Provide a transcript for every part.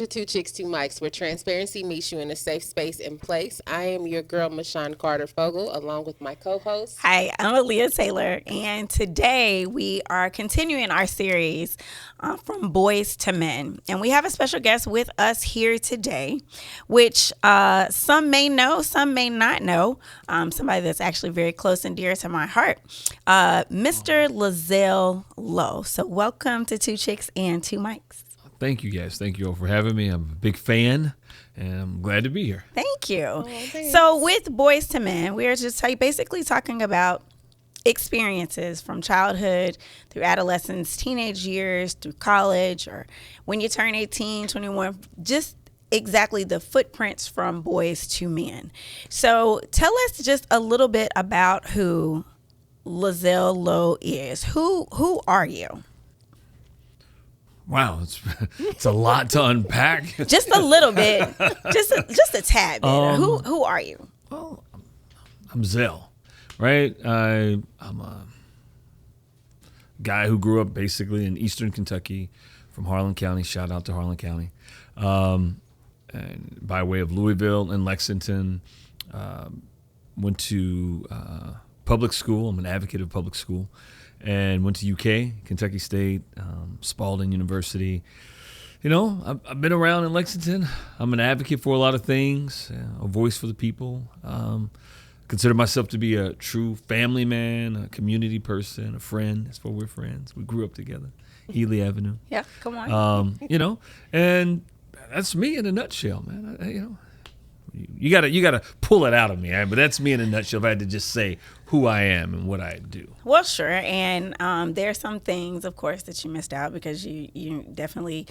to Two Chicks, Two Mics, where transparency meets you in a safe space and place. I am your girl, Mashawn Carter Fogle, along with my co-host. Hi, I'm Aaliyah Taylor, and today we are continuing our series from Boys to Men. And we have a special guest with us here today, which some may know, some may not know. Somebody that's actually very close and dear to my heart, Mr. Lezell Lowe. So welcome to Two Chicks and Two Mics. Thank you, guys. Thank you all for having me. I'm a big fan, and I'm glad to be here. Thank you. So with Boys to Men, we are just basically talking about experiences from childhood through adolescence, teenage years, through college, or when you turn 18, 21, just exactly the footprints from boys to men. So tell us just a little bit about who Lezell Lowe is. Who are you? Wow, it's a lot to unpack. Just a little bit, just a tad bit. Who are you? Well, I'm Zell, right? I'm a guy who grew up basically in eastern Kentucky, from Harlan County. Shout out to Harlan County, and by way of Louisville and Lexington. Went to public school. I'm an advocate of public school. And went to UK, Kentucky State, Spalding University. You know, I've been around in Lexington. I'm an advocate for a lot of things, a voice for the people. Consider myself to be a true family man, a community person, a friend. That's why we're friends. We grew up together. Healy Avenue. Yeah, come on. You know, and that's me in a nutshell, man. You gotta pull it out of me, right? But that's me in a nutshell. If I had to just say who I am and what I do. Well, sure. And there are some things, of course, that you missed out because you definitely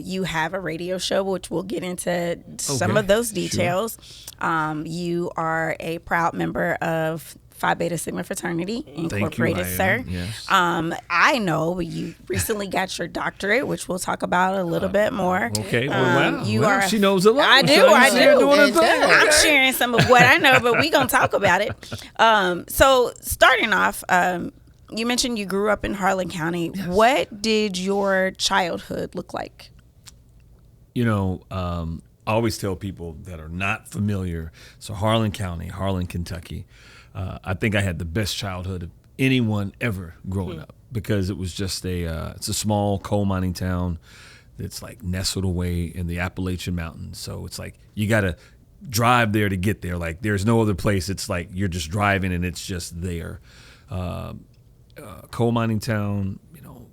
you have a radio show, which we'll get into some of those details. Sure. You are a proud member of Phi Beta Sigma Fraternity Incorporated, sir. Yes. I know you recently got your doctorate, which we'll talk about a little bit more. Okay. Wow. You are. She knows a lot. I do. I'm sharing some of what I know, but we're going to talk about it. So starting off, you mentioned you grew up in Harlan County. Yes. What did your childhood look like? You know, I always tell people that are not familiar. So Harlan County, Harlan, Kentucky. I think I had the best childhood of anyone ever growing up because it was just it's a small coal mining town that's like nestled away in the Appalachian Mountains. So it's like you got to drive there to get there. Like there's no other place. It's like you're just driving and it's just there. Coal mining town, you know,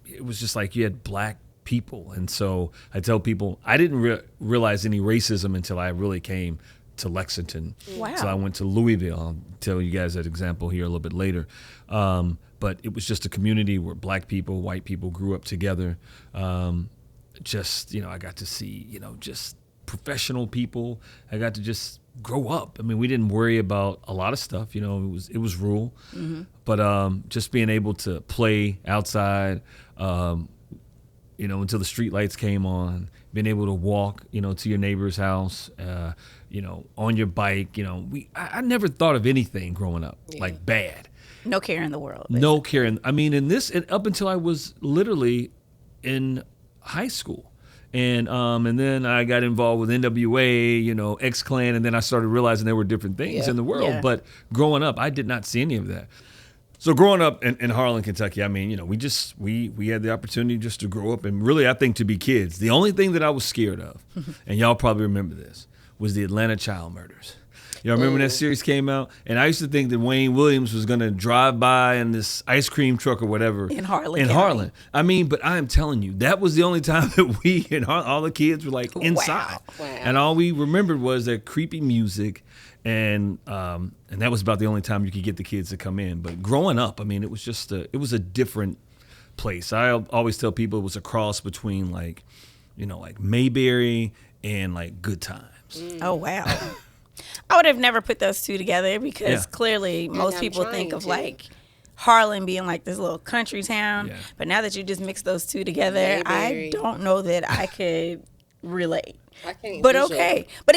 it was just like you had black people. And so I tell people I didn't realize any racism until I really came to Lexington. Wow. So I went to Louisville. I'll tell you guys that example here a little bit later. But it was just a community where black people, white people grew up together. Just, you know, I got to see, you know, just professional people. I got to just grow up. I mean, we didn't worry about a lot of stuff, you know, it was rural. Mm-hmm. But just being able to play outside, you know, until the street lights came on, being able to walk, you know, to your neighbor's house, you know, on your bike, you know, I never thought of anything growing up like bad. No care in the world. Basically. No care. I mean, up until I was literally in high school. And then I got involved with NWA, you know, X-Clan, and then I started realizing there were different things in the world. Yeah. But growing up, I did not see any of that. So growing up in Harlan, Kentucky, I mean, you know, we had the opportunity just to grow up and really, I think, to be kids. The only thing that I was scared of, and y'all probably remember this, was the Atlanta child murders. Y'all remember when that series came out? And I used to think that Wayne Williams was going to drive by in this ice cream truck or whatever. In Harlan. I mean, but I am telling you, that was the only time that we and all the kids were like inside. Wow. And all we remembered was that creepy music. And that was about the only time you could get the kids to come in. But growing up, I mean, it was just it was a different place. I always tell people it was a cross between like, you know, like Mayberry and like Good Times. Oh, wow. I would have never put those two together because clearly most people think of like Harlan being like this little country town. Yeah. But now that you just mix those two together, Mayberry. I don't know that I could relate. I can't. But okay. But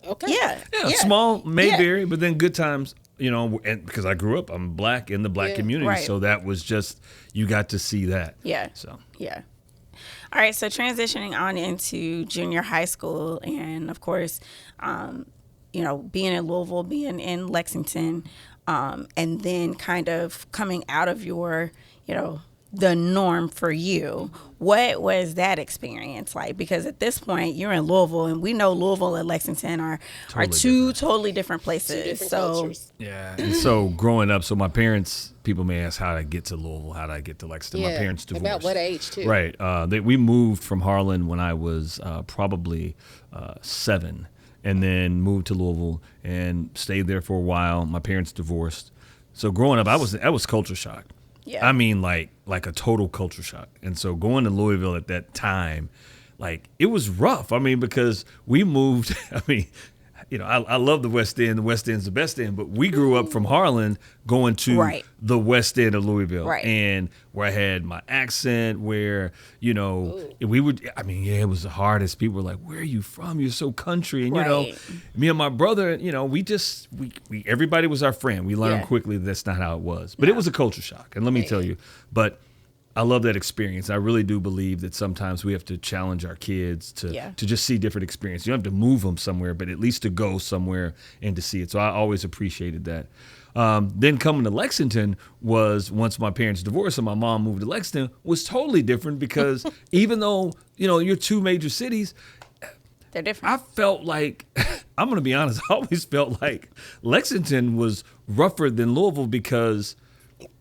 okay. Yeah. Small Mayberry, but then Good Times, you know, and because I grew up, I'm black in the black community. Right. So that was just, you got to see that. Yeah. So. Yeah. All right, so transitioning on into junior high school, and of course, being in Louisville, being in Lexington, and then kind of coming out of your, the norm for you. What was that experience like? Because at this point, you're in Louisville, and we know Louisville and Lexington are two totally different places. Two different so cultures. Yeah. And so growing up, so my parents, people may ask how did I get to Louisville, how did I get to Lexington? My parents divorced. About what age too? Right. We moved from Harlan when I was probably 7, and then moved to Louisville and stayed there for a while. My parents divorced. So growing up, I was culture shock. Yeah. I mean, like a total culture shock. And so going to Louisville at that time, like it was rough. I mean, because we moved. I mean, I love the West End. The West End's the best end. But we grew up from Harlan going to the West End of Louisville. Right. And where I had my accent, where, we would, it was the hardest. People were like, where are you from? You're so country. And, me and my brother, we everybody was our friend. We learned quickly that's not how it was. But it was a culture shock. And let me tell you, but I love that experience. I really do believe that sometimes we have to challenge our kids to just see different experiences. You don't have to move them somewhere, but at least to go somewhere and to see it. So I always appreciated that. Then coming to Lexington was, once my parents divorced and my mom moved to Lexington, was totally different because even though, you're two major cities, they're different. I felt like, I'm going to be honest, I always felt like Lexington was rougher than Louisville because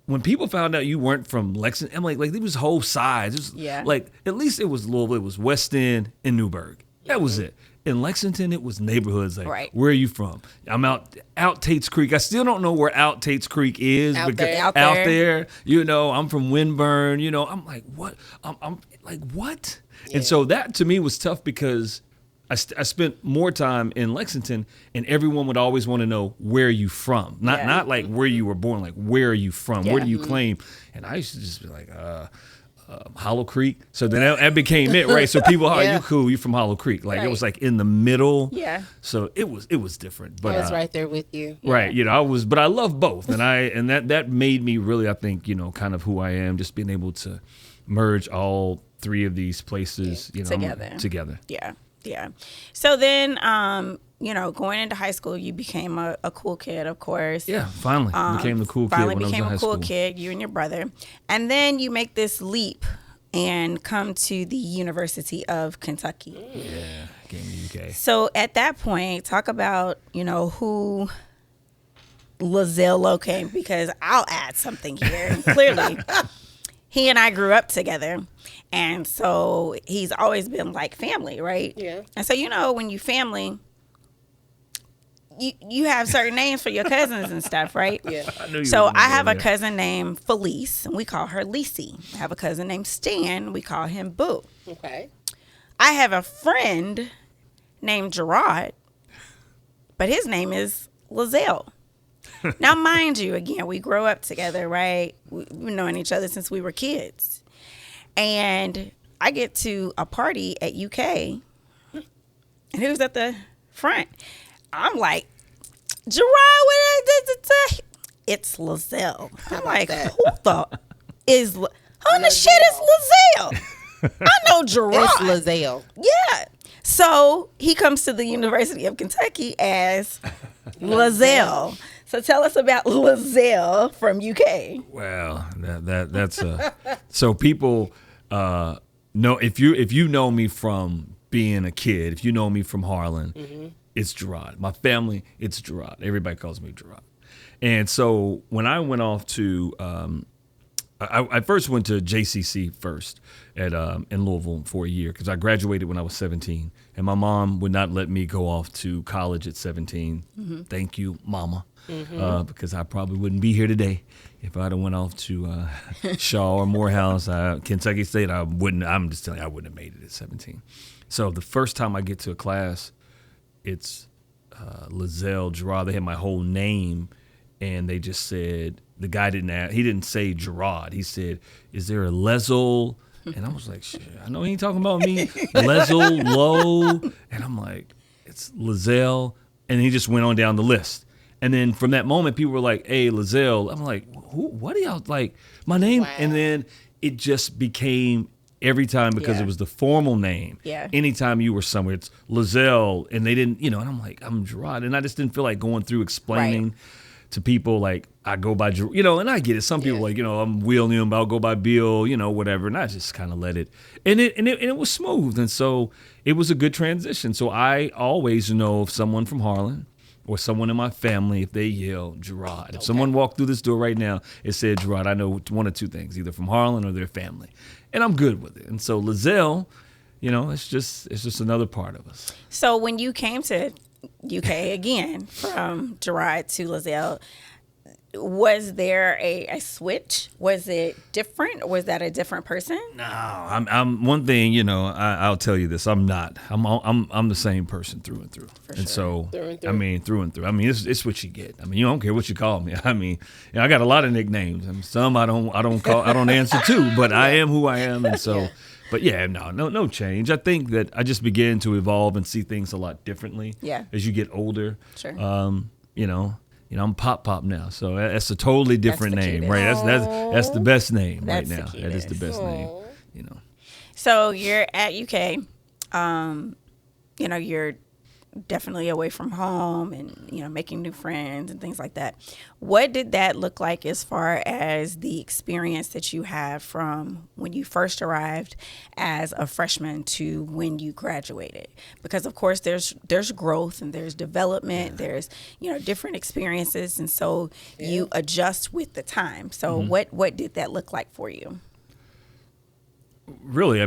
when people found out you weren't from Lexington, I'm like there was whole sides. It was like, at least it was Louisville, it was West End and Newburgh. That was it. In Lexington, it was neighborhoods. Like, where are you from? I'm out Tate's Creek. I still don't know where out Tate's Creek is. Out there. I'm from Winburn. I'm like, what? I'm like, what? Yeah. And so that to me was tough because I spent more time in Lexington, and everyone would always want to know where are you from, not like where you were born, like where are you from, where do you claim? And I used to just be like, Hollow Creek. So then that became it, right? So people, you cool? You from Hollow Creek? Like it was like in the middle. Yeah. So it was different. But I was right there with you. Right. but I love both, and that made me really, I think, kind of who I am, just being able to merge all three of these places, together. Yeah. Yeah. So then, going into high school, you became a cool kid, of course. Yeah, finally became the cool kid when I was in high school. Finally became a cool kid, you and your brother. And then you make this leap and come to the University of Kentucky. Yeah, came to UK. So at that point, talk about, who Lezell came, because I'll add something here. Clearly, he and I grew up together. And so he's always been like family, right? Yeah. And so, when you family, you have certain names for your cousins and stuff, right? Yeah. I have a cousin named Felice, and we call her Lisi. I have a cousin named Stan. We call him Boo. Okay. I have a friend named Gerard, but his name is Lezell. Now, mind you, again, we grow up together, right? We've known each other since we were kids. And I get to a party at UK, and who's at the front? I'm like, Gerard, it's Lezell. I'm like, that? who the shit is Lezell? I know Gerard. It's Lezell. Yeah. So he comes to the University of Kentucky as Lezell. So tell us about Lezell from UK. Well, that's so people know if you know me from being a kid, if you know me from Harlan, it's Gerard. My family, it's Gerard. Everybody calls me Gerard. And so when I went off to, I first went to JCC first at in Louisville for a year because I graduated when I was 17, and my mom would not let me go off to college at 17. Thank you, Mama. Because I probably wouldn't be here today if I'd have went off to Shaw or Morehouse, Kentucky State. I'm just telling you, I wouldn't have made it at 17. So the first time I get to a class, it's Lezell, Gerard. They had my whole name, and they just said, the guy he didn't say Gerard. He said, is there a Lezell? And I was like, shit, I know he ain't talking about me. Lezell, Low. And I'm like, it's Lezell. And he just went on down the list. And then from that moment, people were like, hey, Lezell. I'm like, who? What are y'all, like, my name? Wow. And then it just became every time because Yeah. it was the formal name. Yeah. Anytime you were somewhere, it's Lezell, and they didn't, and I'm like, I'm Gerard, and I just didn't feel like going through explaining to people like I go by, and I get it. Some people like, I'm William, I'll go by Bill, whatever, and I just kind of let it, and it was smooth, and so it was a good transition. So I always know if someone from Harlan or someone in my family, if they yell Gerard, if someone walked through this door right now, it said Gerard, I know one of two things, either from Harlan or their family, and I'm good with it. And so Lezell, it's just another part of us. So when you came to UK again from Gerard to Lezell, was there a switch? Was it different, or was that a different person? No, I'm one thing. I'll tell you this. I'm not. I'm the same person through and through. And so, Through and through. I mean, through and through. I mean, it's what you get. I mean, you don't care what you call me. I mean, I got a lot of nicknames. I mean, some I don't answer to, but I am who I am, and so. Yeah. But yeah, no change. I think that I just began to evolve and see things a lot differently. Yeah. As you get older. Sure. I'm Pop now, so that's a totally different the name, cutest. right? That's the best name That's right the now. That is the cutest. best name. So you're at UK. You're definitely away from home and, making new friends and things like that. What did that look like as far as the experience that you had from when you first arrived as a freshman to when you graduated? Because of course there's growth and there's development, there's, different experiences. And so you adjust with the time. So what did that look like for you? Really,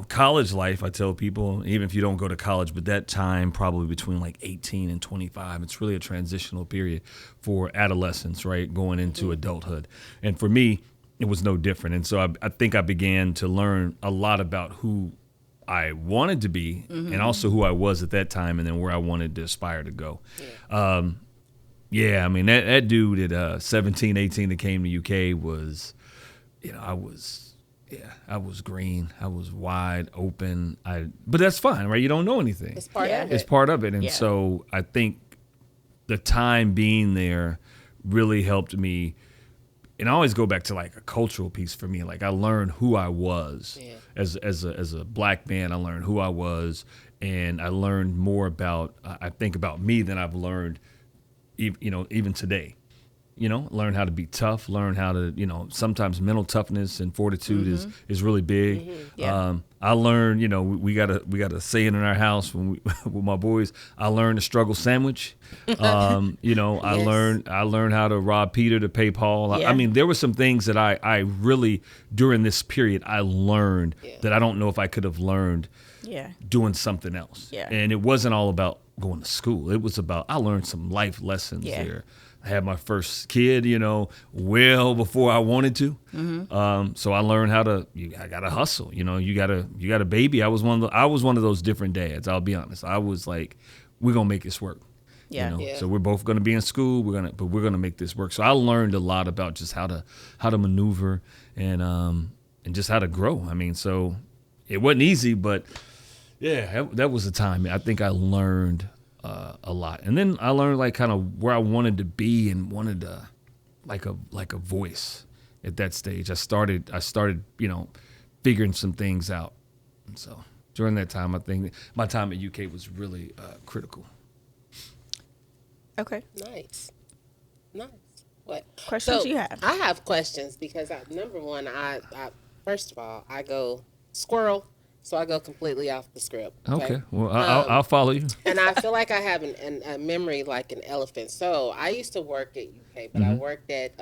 college life, I tell people, even if you don't go to college, but that time probably between like 18 and 25, it's really a transitional period for adolescence, right? Going into adulthood. And for me, it was no different. And so I think I began to learn a lot about who I wanted to be and also who I was at that time and then where I wanted to aspire to go. That dude at 17, 18 that came to UK was, I was green. I was wide open. But that's fine, right? You don't know anything. It's part of it. It's part of it. And Yeah. so I think the time being there really helped me. And I always go back to like a cultural piece for me. Like I learned who I was as a black man. I learned who I was, and I learned more about me than I've learned, even today. Learn how to be tough, learn how to, sometimes mental toughness and fortitude is really big. Yeah. I learned, we got a saying in our house when with my boys, I learned the struggle sandwich. I learned how to rob Peter to pay Paul. Yeah. There were some things that I really, during this period, I learned that I don't know if I could have learned doing something else. Yeah. And it wasn't all about going to school. It was about, I learned some life lessons there. I had my first kid, well before I wanted to. So I learned how to. I got to hustle. You got a baby. I was one of those different dads. I'll be honest. I was like, we're gonna make this work. Yeah. So we're both gonna be in school. We're gonna make this work. So I learned a lot about just how to maneuver and just how to grow. So it wasn't easy, but that was the time. I think I learned a lot, and then I learned like kind of where I wanted to be and wanted to like a voice at that stage. I started figuring some things out, and so during that time, I think my time at UK was really critical. Okay. Nice. What Questions you have? I have questions because number one, I first of all, I go squirrel. So I go completely off the script. Okay. Well, I'll follow you. And I feel like I have a memory like an elephant. So I used to work at UK, but I worked at,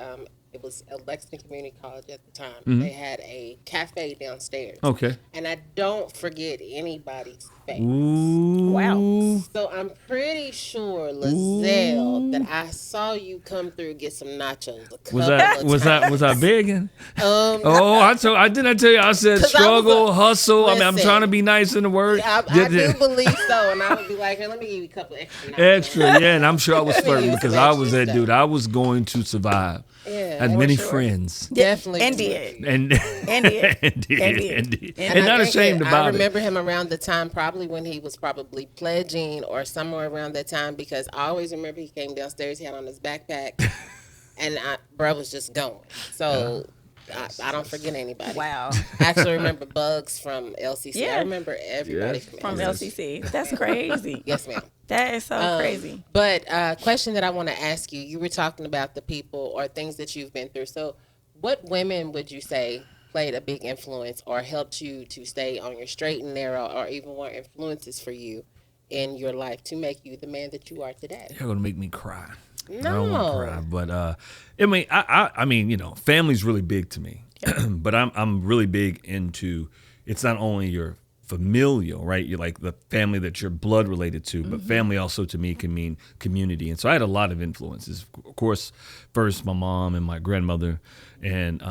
it was at Lexington Community College at the time. They had a cafe downstairs. Okay. And I don't forget anybody's face. Ooh. Wow. So I'm pretty sure, Lezell, that I saw you come through get some nachos a couple of times. Was I begging? I I didn't tell you. I said 'Cause I was struggle, like, hustle. I'm listen. trying to be nice in the word. I do believe so, and I would be like, hey, let me give you a couple extra nachos. Extra, yeah, and I'm sure I was flirting use because some I extra was that stuff. dude. I was going to survive. Yeah, I had for many sure. friends. Definitely. And did. And did. and not I think ashamed I about it. remember him around the time, probably when he was probably pledging or somewhere around that time, because I always remember he came downstairs, he had on his backpack, and bro was just going. So I don't forget anybody. Wow. I actually remember Bugs from LCC. I Yeah. remember everybody Yes. from From LCC. LCC. That's crazy. Yes, ma'am. That is so crazy. But question that I want to ask you: you were talking about the people or things that you've been through. So, what women would you say played a big influence or helped you to stay on your straight and narrow, or even were influences for you in your life to make you the man that you are today? You're gonna make me cry. I No. don't want to cry, but I mean, you know, family's really big to me, but I'm really big into. It's not only your familial, right? You're like the family that you're blood related to, but family also to me can mean community. And so I had a lot of influences. Of course, first my mom and my grandmother and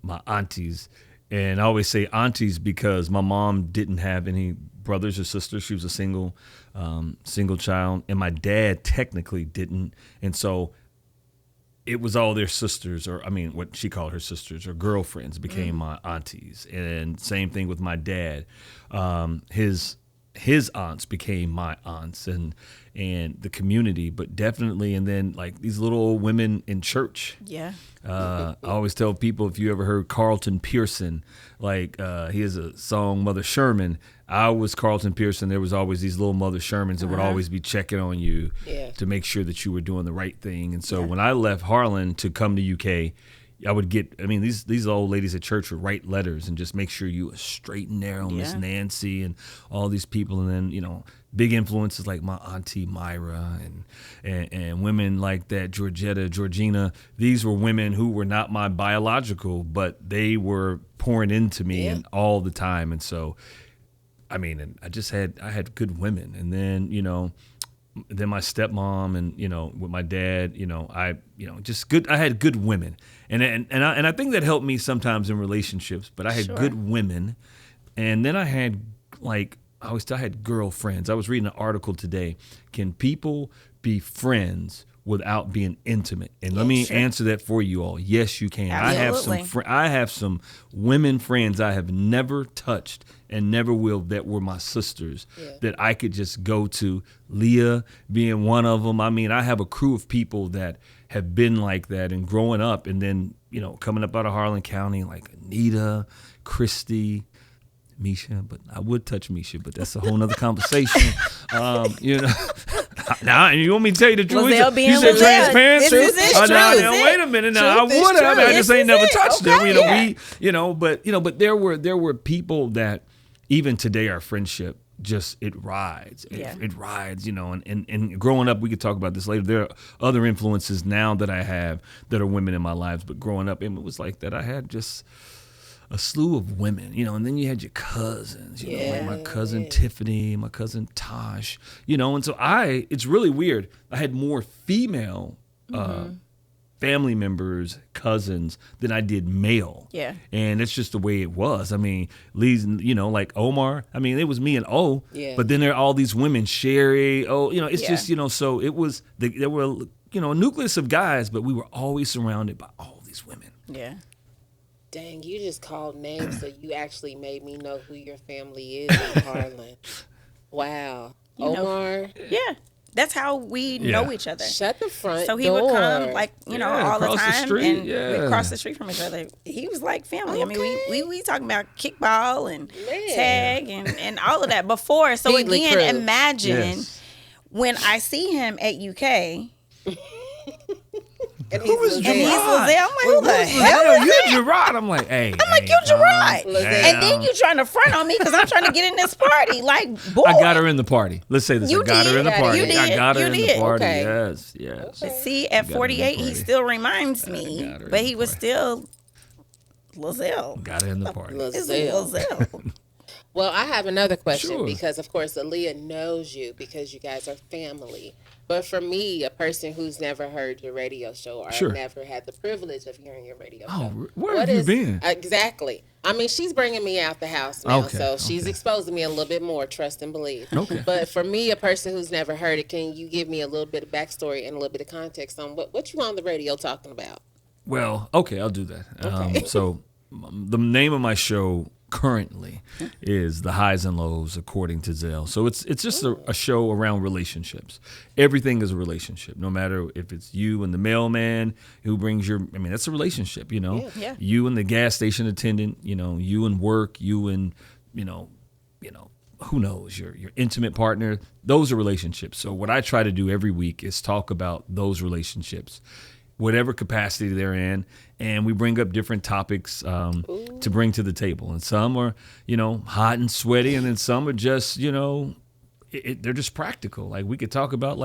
my aunties. And I always say aunties because my mom didn't have any brothers or sisters. She was a single child, and my dad technically didn't. And so it was all their sisters, or I mean, what she called her sisters or girlfriends became my aunties. And same thing with my dad. His aunts became my aunts, and the community, but definitely, and then like these little old women in church. Yeah. I always tell people, if you ever heard Carlton Pearson, like he has a song, Mother Sherman. I was Carlton Pearson. There was always these little Mother Shermans that would always be checking on you to make sure that you were doing the right thing. And so when I left Harlan to come to UK, I would get, I mean, these old ladies at church would write letters and just make sure you were straight and narrow, Miss Nancy and all these people. And then, you know, big influences like my auntie Myra and women like that, Georgina. These were women who were not my biological, but they were pouring into me and all the time. And so, I mean, and I had good women. And then, you know, then my stepmom and, you know, with my dad, you know, I had good women. And I think that helped me sometimes in relationships, but I had good women. And then I had I had girlfriends. I was reading an article today. Can people be friends without being intimate? And let me answer that for you all. Yes, you can. Absolutely. I have some women friends I have never touched and never will that were my sisters that I could just go to. Leah being one of them. I mean, I have a crew of people that have been like that and growing up, and then, you know, coming up out of Harlan County, like Anita, Christy, Misha, but I would touch Misha, but that's a whole nother conversation. You know, now you want me to tell you the truth? Lezell being You said Lezell. transparency. This is true. Now, wait a minute. Now I Truth is would have. true. I just ain't never touched them. Okay. You know, but there were people that even today our friendship just it rides. It rides. You know, and growing up, we could talk about this later. There are other influences now that I have that are women in my lives, but growing up, it was like that. I had just a slew of women, you know, and then you had your cousins, you know, like my cousin Tiffany, my cousin Tosh, you know, and so it's really weird. I had more female family members, cousins, than I did male. Yeah. And it's just the way it was. I mean, Lee's, you know, like Omar, I mean, it was me and O, but then there are all these women, Sherry, you know, it's just, you know, so it was, there were, you know, a nucleus of guys, but we were always surrounded by all these women. Yeah. Dang, you just called names, so you actually made me know who your family is in Harlan. Wow. Omar. Yeah. That's how we know each other. Shut the front So he door. would come, like, you know, all the across the time, street, and we'd cross the street from each other. He was like family. I mean, we talking about kickball and tag and all of that before. So Beatley again, crew. imagine when I see him at UK. And Who was he's And he's Gerard? Lezell. I'm like, who the hell is You're Gerard. I'm like, hey. I'm like, you Gerard. Lezell. And then you trying to front on me because I'm trying to get in this party. Like, boy. I got her in the party. Let's say this. You I got her in the did. party. You did. I got her You in the did. party. Okay. Yes. But see, at Got her in the 48, he party. still reminds got me, her in but the he was party. still Lezell. Got her in the party. It's Lezell. Lezell. Well, I have another question Sure. because, of course, Aaliyah knows you because you guys are family. But for me, a person who's never heard your radio show or Sure. never had the privilege of hearing your radio Oh, show. where what have you been? Exactly. I mean, she's bringing me out the house now, Okay, so she's okay. exposing me a little bit more, trust and believe. Okay. But for me, a person who's never heard it, can you give me a little bit of backstory and a little bit of context on what you on the radio talking about? Well, okay, I'll do that. Okay. So the name of my show currently is the highs and lows according to Zell. So it's just a show around relationships. Everything is a relationship, no matter if it's you and the mailman who brings that's a relationship, Yeah. You and the gas station attendant, you and work, you and, who knows, your intimate partner. Those are relationships. So what I try to do every week is talk about those relationships, whatever capacity they're in, and we bring up different topics to bring to the table. And some are, hot and sweaty, and then some are just, they're just practical. Like we could talk about,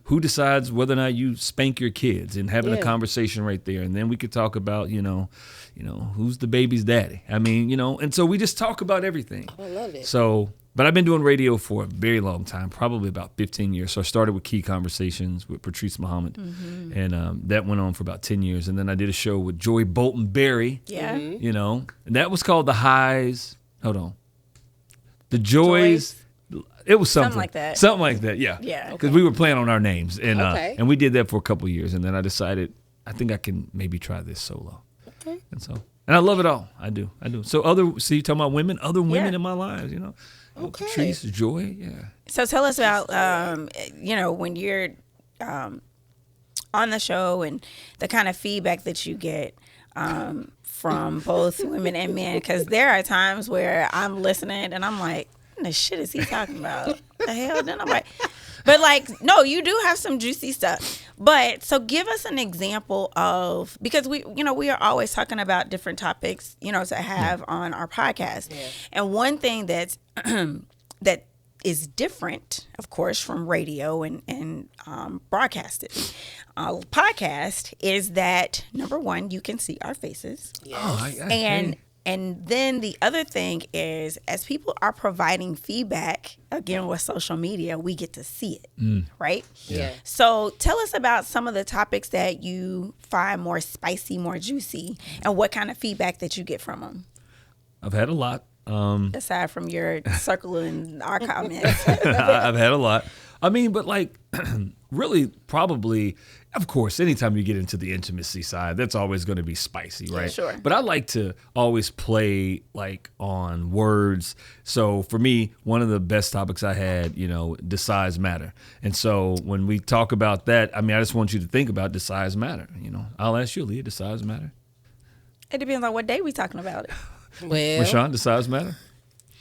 who decides whether or not you spank your kids, and having a conversation right there. And then we could talk about, who's the baby's daddy. And so we just talk about everything. I love it. So, but I've been doing radio for a very long time, probably about 15 years. So I started with Key Conversations with Patrice Muhammad, and that went on for about 10 years. And then I did a show with Joy Bolton Berry, Yeah. and that was called The Highs. Hold on. The Joys. It was something like that. Something like that, yeah. Yeah. Because we were playing on our names, and Okay. we did that for a couple of years, and then I decided I think I can maybe try this solo. Okay. And I love it all. I do. So you talking about women, other women Yeah. in my lives, Okay. Patrice, Joy, yeah. So tell us about, when you're on the show and the kind of feedback that you get from both women and men. Because there are times where I'm listening and I'm like, what the shit is he talking about? The hell? Then I'm like, but no, you do have some juicy stuff. But so give us an example of, because we are always talking about different topics, to have on our podcast. Yeah. And one thing that's that is different, of course, from radio and broadcasting, podcast, is that number one, you can see our faces. Yes. And then the other thing is, as people are providing feedback, again, with social media, we get to see it, right? Yeah. So tell us about some of the topics that you find more spicy, more juicy, and what kind of feedback that you get from them, I've had a lot. aside from your circling our comments. I've had a lot. But really, probably, of course, anytime you get into the intimacy side, that's always going to be spicy, right? Sure. But I like to always play on words. So for me, one of the best topics I had, does size matter? And so when we talk about that, I just want you to think about, does size matter? I'll ask you, Leah, does size matter? It depends on what day we talking about it. Well, Rashawn, does size matter?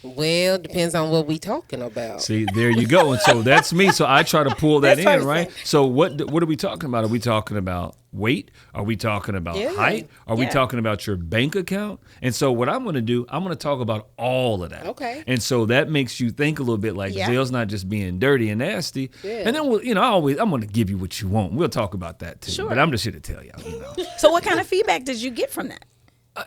Well, depends on what we talking about. See, there you go. And so that's me. So I try to pull that That's in, perfect. right? So what are we talking about? Are we talking about weight? Are we talking about Yeah. height? Are we Yeah. talking about your bank account? And so what I'm going to do, I'm going to talk about all of that. Okay. And so that makes you think a little bit like Yeah. Zell's not just being dirty and nasty. Yeah. And then I'm going to give you what you want. We'll talk about that too. Sure. But I'm just here to tell y'all, So what kind of feedback did you get from that?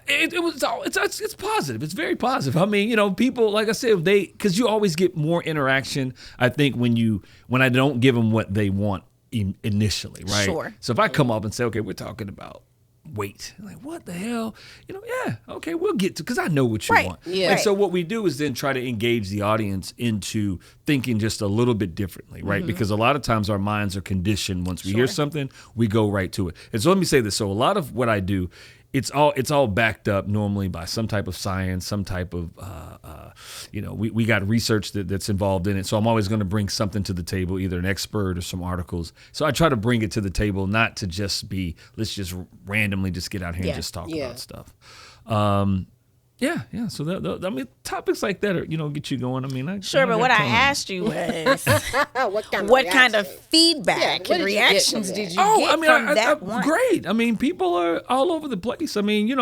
It's positive. It's very positive. People, like I said, because you always get more interaction, I think, when I don't give them what they want initially, right? Sure. So if I come up and say, okay, we're talking about weight, like, what the hell? Yeah, okay, we'll get to, because I know what you Right. want. Yeah. And so what we do is then try to engage the audience into thinking just a little bit differently, right? Because a lot of times our minds are conditioned. Once we hear something, we go right to it. And so let me say this. So a lot of what I do, it's all backed up normally by some type of science, some type of, we got research that's involved in it. So I'm always going to bring something to the table, either an expert or some articles. So I try to bring it to the table, not to just be, let's just randomly just get out here Yeah. and just talk Yeah. about stuff. Yeah. So topics like that are, get you going. Sure, but what I asked you was, what kind of feedback Yeah, what and did you get reactions from did that? you get from that one? Great. People are all over the place. you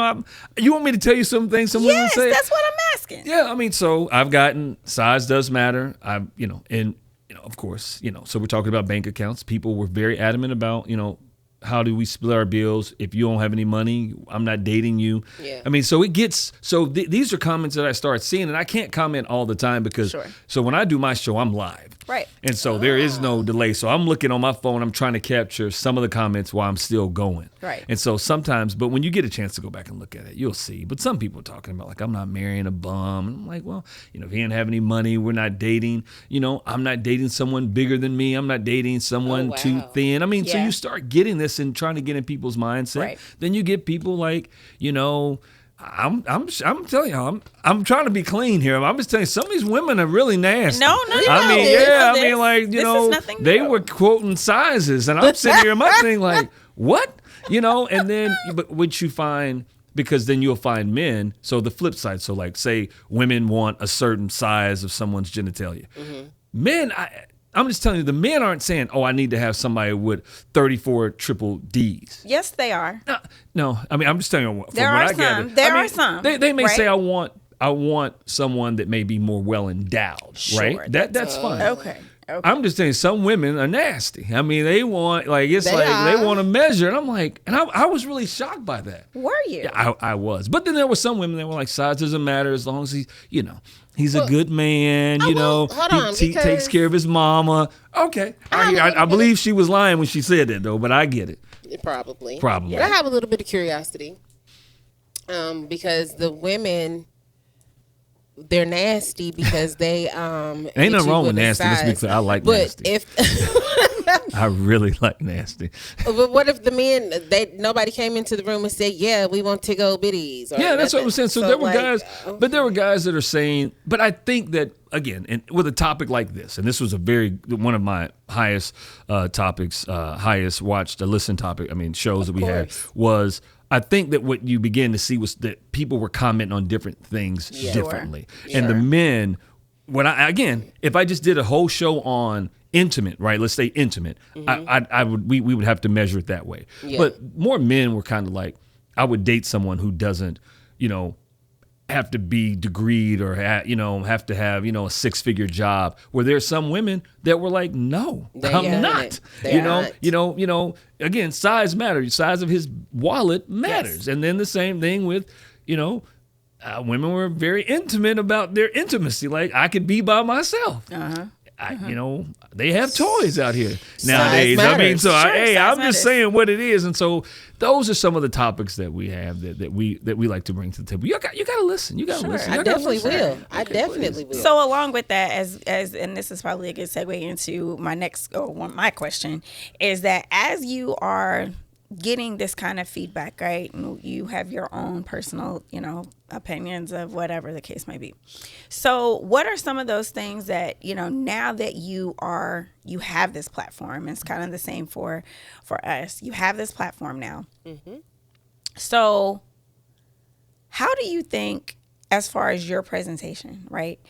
want me to tell you some things some women Yes, say? that's what I'm asking. Yeah, so I've gotten, size does matter. Of course, so we're talking about bank accounts. People were very adamant about, how do we split our bills? If you don't have any money, I'm not dating you. Yeah. So it gets, these are comments that I start seeing, and I can't comment all the time because, Sure. so when I do my show, I'm live. Right. And so there is no delay. So I'm looking on my phone, I'm trying to capture some of the comments while I'm still going. Right. And so sometimes, but when you get a chance to go back and look at it, you'll see. But some people are talking about, like, I'm not marrying a bum. And I'm like, well, if he didn't have any money, we're not dating. I'm not dating someone bigger than me. I'm not dating someone wow. too thin. So Yeah. you start getting this and trying to get in people's mindset. Right. Then you get people like, I'm telling you, I'm trying to be clean here. I'm just telling you, some of these women are really nasty. No. I mean, yeah, I mean, like, you know, they new. were quoting sizes, and I'm sitting here in my thing like, what? You know, and then, but what you find, because then you'll find men, so the flip side, so like, say women want a certain size of someone's genitalia. Men, I'm just telling you, the men aren't saying, oh, I need to have somebody with 34 triple Ds. Yes, they are. No, I mean, I'm just telling you, from There what are I gather. some. There are some. They may right? say, I want someone that may be more well endowed, Sure, right? That's fine. Okay. I'm just saying, some women are nasty. I mean, they want, like, it's like they want to measure, and I'm like, and I was really shocked by that. Were you? Yeah, I was, but then there were some women that were like, size doesn't matter as long as he, you know, he's a good man. You know, he takes care of his mama. Okay, I believe she was lying when she said that, though, but I get it. Probably. But I have a little bit of curiosity, because the women, they're nasty because they ain't nothing wrong with nasty. Let's be clear. I like nasty. If I really like nasty. But what if the men, nobody came into the room and said, yeah, we want to go bitties? Yeah, that's what I'm saying. So there were guys, but there were guys that are saying, but I think that, again, and with a topic like this, and this was one of my highest topics, highest watched, listen topic, shows that we had, was I think that what you began to see was that people were commenting on different things differently. Sure. And the men, if I just did a whole show on intimate, right? Let's say intimate. We would have to measure it that way. Yeah. But more men were kind of like, I would date someone who doesn't, have to be degreed or have to have a 6-figure job. Where there's some women that were like, no, I'm not. Again, size matters. Size of his wallet matters. Yes. And then the same thing with, women were very intimate about their intimacy. Like, I could be by myself. They have toys out here nowadays. I'm just saying what it is. And so those are some of the topics that we have that we like to bring to the table. You got to listen. You got to listen. I definitely will. I definitely will. So along with that, as and this is probably a good segue into my question, is that as you are getting this kind of feedback, right? And you have your own personal, opinions of whatever the case may be. So what are some of those things that, now that you have this platform, and it's kind of the same for us, you have this platform now. Mm-hmm. So how do you think, as far as your presentation, right?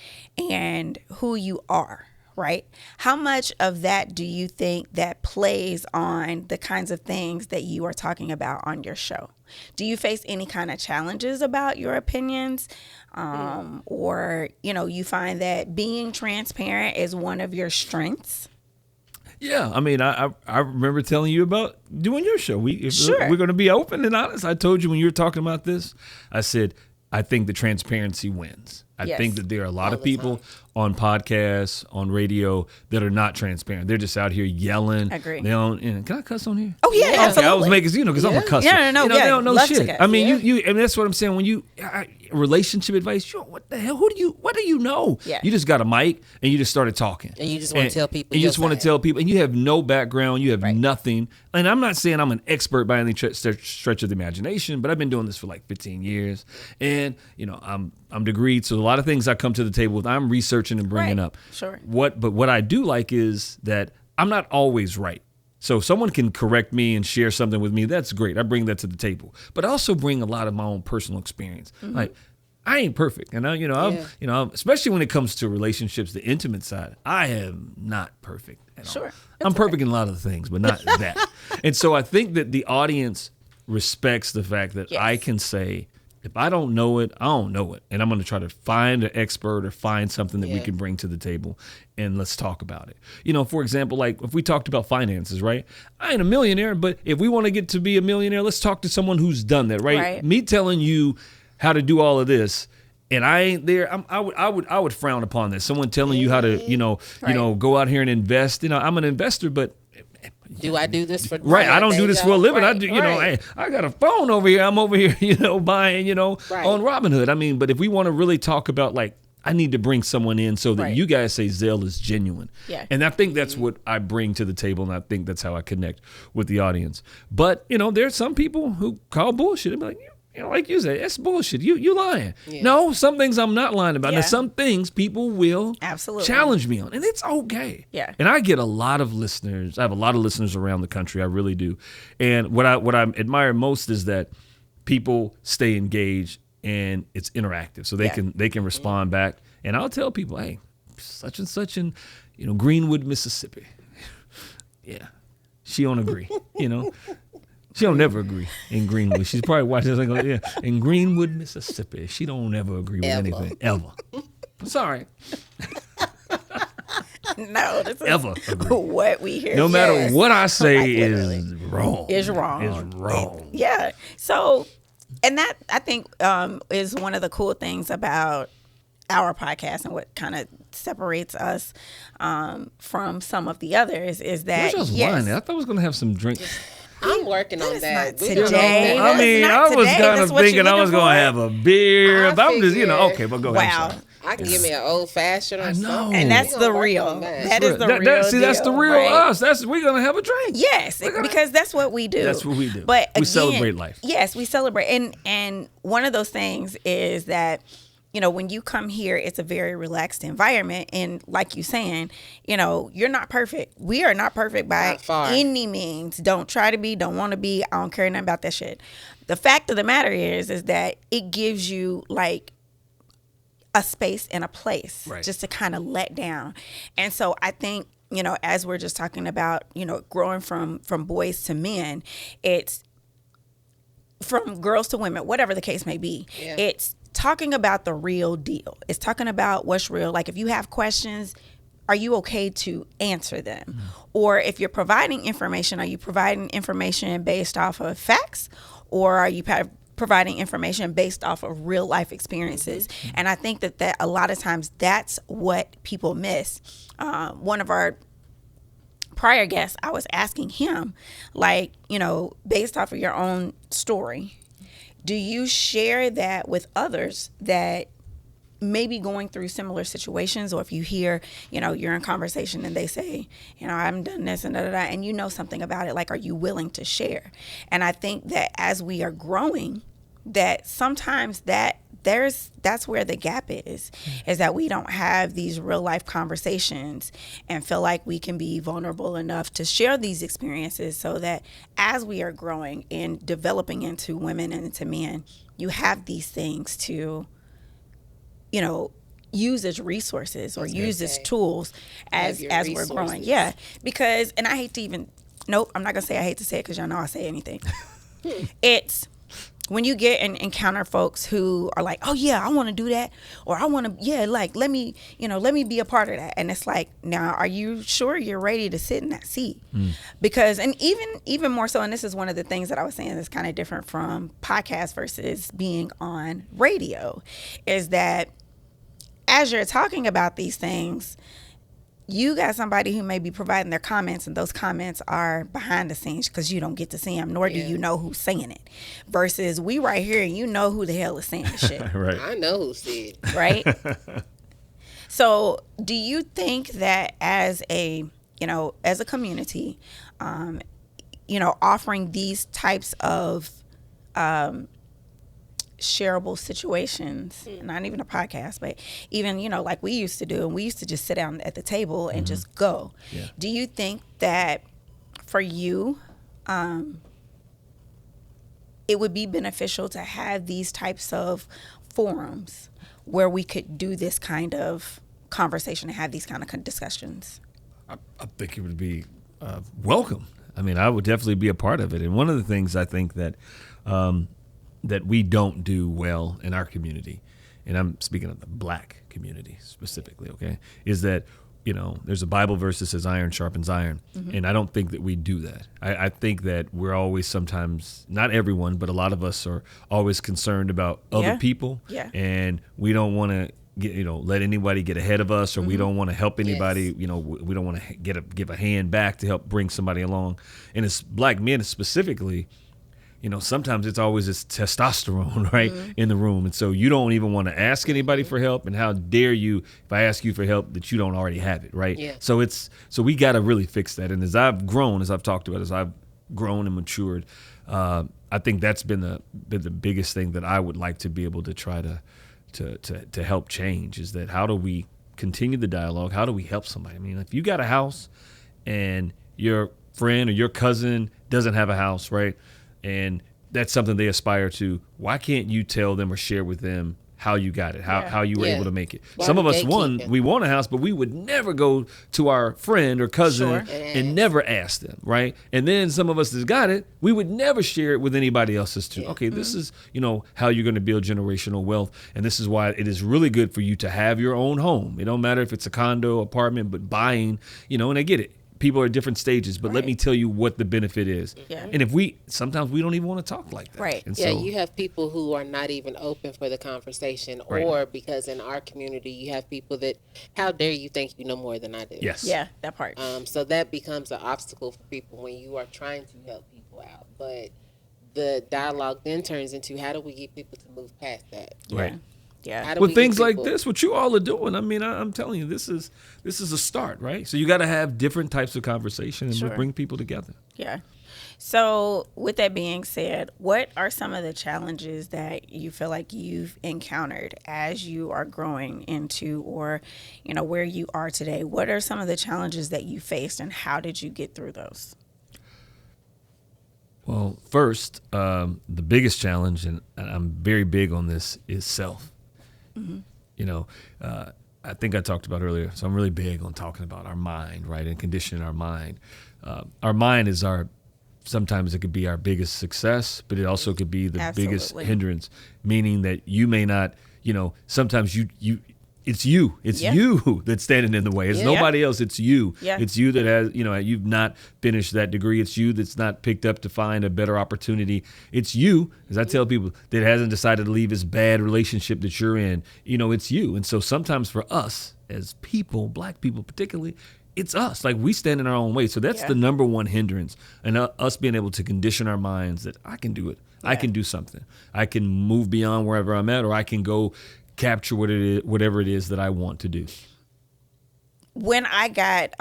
And who you are, right? How much of that do you think that plays on the kinds of things that you are talking about on your show? Do you face any kind of challenges about your opinions? Or, you find that being transparent is one of your strengths? Yeah, I remember telling you about doing your show. Sure. We're going to be open and honest. I told you when you were talking about this, I said, I think the transparency wins. I think that there are a lot of people on podcasts, on radio, that are not transparent. They're just out here yelling. Agree. They don't. Can I cuss on here? Oh yeah, okay, absolutely. I was making, because I'm a cusser. No. They don't know shit. You, and that's what I'm saying. When you relationship advice, what the hell? What do you know? Yeah. You just got a mic and you just started talking. And you just want to tell people. And you just want to tell people, and you have no background. You have nothing. And I'm not saying I'm an expert by any stretch of the imagination, but I've been doing this for like 15 years, and I'm degreed, so a lot of things I come to the table with, I'm researching and bringing up. Sure. But what I do like is that I'm not always right. So if someone can correct me and share something with me, that's great. I bring that to the table. But I also bring a lot of my own personal experience. Mm-hmm. Like, I ain't perfect, and I'm especially when it comes to relationships, the intimate side. I am not perfect at all. Sure. I'm perfect in a lot of things, but not that. And so I think that the audience respects the fact that I can say, if I don't know it, I don't know it. And I'm going to try to find an expert or find something that we can bring to the table, and let's talk about it. For example, like if we talked about finances, right? I ain't a millionaire, but if we want to get to be a millionaire, let's talk to someone who's done that, right? Me telling you how to do all of this, and I ain't there, I would frown upon this. Someone telling you how to, go out here and invest. I'm an investor, but do I do this for I don't do this for a living. I do, hey, I got a phone over here. I'm over here, buying, on Robinhood. But if we want to really talk about, like, I need to bring someone in so that you guys say Zell is genuine. Yeah. And I think that's what I bring to the table, and I think that's how I connect with the audience. But, there's some people who call bullshit. They'll be like, like you said, that's bullshit. You lying. Yeah. No, some things I'm not lying about. Yeah. And some things people will Absolutely challenge me on, and it's okay. Yeah. And I get a lot of listeners. I have a lot of listeners around the country. I really do. And what I admire most is that people stay engaged and it's interactive, so they can respond back. And I'll tell people, hey, such and such in Greenwood, Mississippi. Yeah, she don't agree. She don't never agree in Greenwood. She's probably watching this and go, yeah, in Greenwood, Mississippi. She don't ever agree with anything, ever. Sorry. No, this is Ever agree. what we hear. No matter what I say Like, is wrong. Is wrong. Is wrong. Yeah. So, and that I think is one of the cool things about our podcast and what kind of separates us from some of the others is that Where's y'all's wine at? I thought I was going to have some drink. I'm working on is that. not We gonna today. make I that. mean, not I was today. kind That's of what you thinking I was looking going to for? have a beer. I But I'm just, figured- okay, but go ahead. Wow. I'm sorry. I can give me an old fashioned or I know. something. And that's We the gonna work real. on that. That is the That- real. see, that's the deal, real right? us. We're going to have a drink. Yes, because that's what we do. That's what we do. But We again, celebrate life. Yes, we celebrate. And one of those things is that, when you come here, it's a very relaxed environment. And like you saying, you're not perfect. We are not perfect by Not far. any means. Don't try to be, don't want to be. I don't care nothing about that shit. The fact of the matter is that it gives you like a space and a place Right. just to kind of let down. And so I think, as we're just talking about, growing from boys to men, it's from girls to women, whatever the case may be. Yeah. It's talking about the real deal. It's talking about what's real. Like if you have questions, are you okay to answer them? Or if you're providing information, are you providing information based off of facts, or are you providing information based off of real life experiences? And I think that a lot of times that's what people miss. One of our prior guests, I was asking him, like, based off of your own story, do you share that with others that may be going through similar situations? Or if you hear, you're in conversation and they say, I'm done this and and something about it, like, are you willing to share? And I think that as we are growing, that sometimes that's where the gap is that we don't have these real life conversations and feel like we can be vulnerable enough to share these experiences, so that as we are growing and developing into women and into men, you have these things to, use as resources or use as tools as we're growing. resources. Yeah, because, and I hate to even, nope, I'm not gonna say I hate to say it because y'all know I'll say anything. It's when you get and encounter folks who are like, oh yeah, I want to do that, or I want to, let me be a part of that. And it's like, now, are you sure you're ready to sit in that seat? Because, and even more so, and this is one of the things that I was saying that's kind of different from podcast versus being on radio, is that as you're talking about these things, you got somebody who may be providing their comments, and those comments are behind the scenes because you don't get to see them, nor do you know who's saying it. Versus we right here, and who the hell is saying the shit. Right. I know who said. Right? So do you think that as a community, offering these types of shareable situations, not even a podcast, but even, like we used to do, and we used to just sit down at the table and just go. Yeah. Do you think that for you, it would be beneficial to have these types of forums where we could do this kind of conversation and have these kind of discussions? I think it would be welcome. I mean, I would definitely be a part of it. And one of the things I think that that we don't do well in our community, and I'm speaking of the black community specifically, okay, is that, there's a Bible verse that says iron sharpens iron. And I don't think that we do that. I think that we're always sometimes, not everyone, but a lot of us are always concerned about other people. Yeah. And we don't want to let anybody get ahead of us, or we don't want to help anybody. We don't want to give a hand back to help bring somebody along. And as black men specifically, sometimes it's always this testosterone, right, in the room. And so you don't even want to ask anybody for help. And how dare you, if I ask you for help, that you don't already have it, right? Yeah. So we got to really fix that. And as I've grown and matured, I I think that's been the biggest thing that I would like to be able to try to help change, is that how do we continue the dialogue? How do we help somebody? I mean, if you got a house and your friend or your cousin doesn't have a house, right? And that's something they aspire to. Why can't you tell them or share with them how you got it, how you were able to make it? Why Some of would us they we want a house, but we would never go to our friend or cousin and never ask them, right? And then some of us that got it, we would never share it with anybody else's too. Okay, this is, how you're going to build generational wealth. And this is why it is really good for you to have your own home. It don't matter if it's a condo, apartment, but buying, and I get it. People are at different stages, but let me tell you what the benefit is. Yeah. And sometimes we don't even want to talk like that. Right. And you have people who are not even open for the conversation, or because in our community, you have people that, how dare you think you know more than I do? Yes. Yeah, that part. So that becomes an obstacle for people when you are trying to help people out. But the dialogue then turns into, how do we get people to move past that? Right. Yeah. With things like this, what you all are doing, I mean, I'm telling you, this is a start, right? So you got to have different types of conversation and bring people together. Yeah. So with that being said, what are some of the challenges that you feel like you've encountered as you are growing into, or, where you are today? What are some of the challenges that you faced, and how did you get through those? Well, first, the biggest challenge, and I'm very big on this, is self. Mm-hmm. I think I talked about earlier, so I'm really big on talking about our mind, right, and conditioning our mind. Our mind is sometimes it could be our biggest success, but it also could be the biggest hindrance, meaning that you may not, sometimes it's you that's standing in the way. It's nobody else. It's you. Yeah. It's you that has, you've not finished that degree. It's you that's not picked up to find a better opportunity. It's you, as I tell people, that hasn't decided to leave this bad relationship that you're in. It's you. And so sometimes for us as people, Black people particularly, it's us. Like, we stand in our own way. So that's the number one hindrance. And us being able to condition our minds that I can do it. Yeah. I can do something. I can move beyond wherever I'm at, or I can go capture whatever it is that I want to do. When I got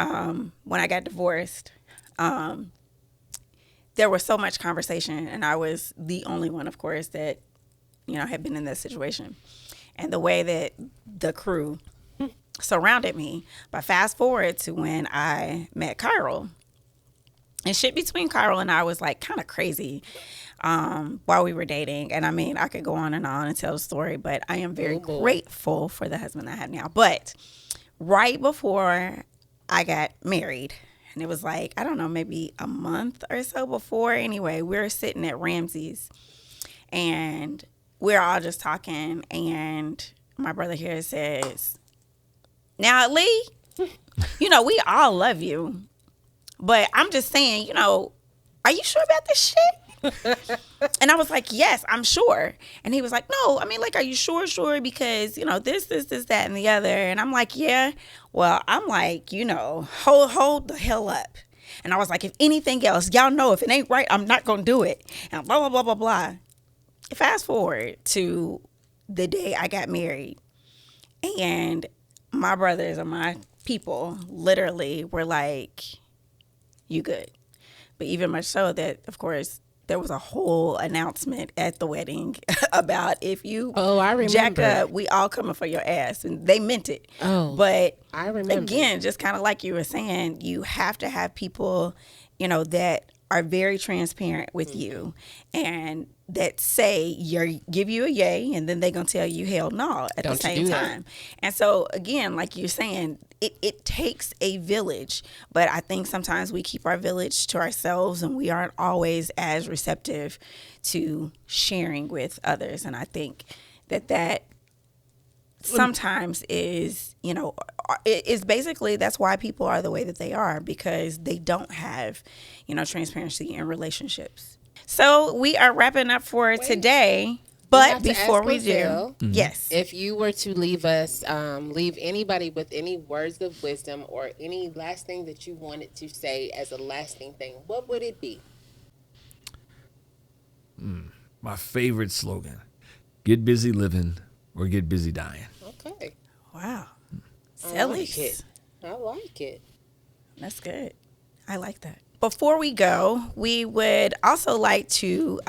divorced, there was so much conversation, and I was the only one, of course, that had been in that situation. And the way that the crew surrounded me, but fast forward to when I met Kyril, and shit between Kyril and I was like kind of crazy. While we were dating. And I mean, I could go on and tell the story, but I am very grateful for the husband I have now. But right before I got married, and it was like, I don't know, maybe a month or so before. Anyway, we're sitting at Ramsey's, and we're all just talking, and my brother here says, "Now, Lee, we all love you, but I'm just saying, are you sure about this shit?" And I was like, "Yes, I'm sure." And he was like, "No, I mean, like, are you sure? Because, this, that, and the other." And I'm like, "Yeah." Well, I'm like, hold the hell up. And I was like, if anything else, y'all know if it ain't right, I'm not going to do it. And blah, blah, blah, blah, blah. Fast forward to the day I got married. And my brothers and my people literally were like, "You good?" But even much so that, of course, there was a whole announcement at the wedding about if you jack up, we all coming for your ass. And they meant it. Oh, but I remember. Again, just kind of like you were saying, you have to have people, that are very transparent with you and that say give you a yay, and then they're going to tell you hell no at the same time. And so, again, like you're saying, it takes a village, but I think sometimes we keep our village to ourselves, and we aren't always as receptive to sharing with others. And I think that sometimes is, is basically, that's why people are the way that they are, because they don't have, transparency in relationships. So we are wrapping up for today. But before we do, yes. If you were to leave us, leave anybody with any words of wisdom or any last thing that you wanted to say as a lasting thing, what would it be? My favorite slogan: get busy living or get busy dying. Okay. Wow. I like it. That's good. I like that. before we go, we would also like to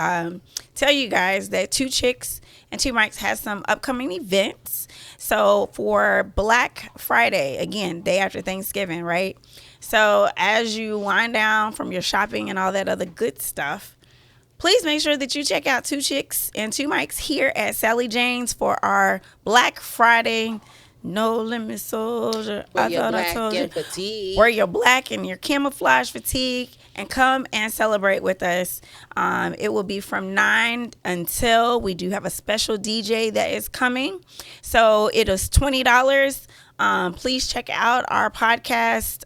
tell you guys that Two Chicks and Two Mics has some upcoming events. So for Black Friday, again, day after Thanksgiving, right? So as you wind down from your shopping and all that other good stuff, please make sure that you check out Two Chicks and Two Mics here at Sally Jane's for our Black Friday No Limit Soldier. Wear your black and fatigue. Wear your black and your camouflage fatigue and come and celebrate with us. It will be from 9 until we do have a special DJ that is coming. So it is $20. Please check out our podcast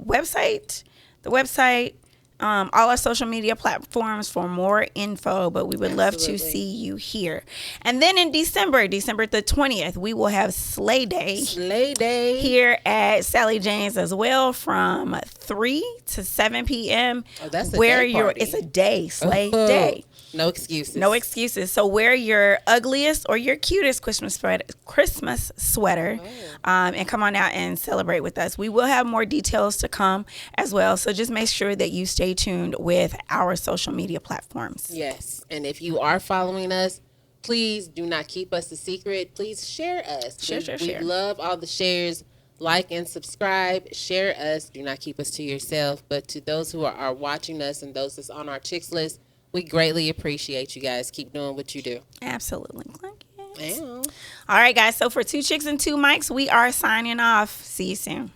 website, the website, all our social media platforms for more info, but we would love to see you here. And then in December the 20th, we will have Slay Day here at Sally Jane's as well from 3 to 7 p.m. Oh, that's a day party. It's a day, Slay Day. No excuses. No excuses. So wear your ugliest or your cutest Christmas sweater, and come on out and celebrate with us. We will have more details to come as well. So just make sure that you stay tuned with our social media platforms. Yes. And if you are following us, please do not keep us a secret. Please share us. Share. We love all the shares. Like and subscribe. Share us. Do not keep us to yourself. But to those who are watching us and those that's on our Chicks list, we greatly appreciate you guys. Keep doing what you do. Absolutely. Yeah. All right, guys. So for Two Chicks and Two Mics, we are signing off. See you soon.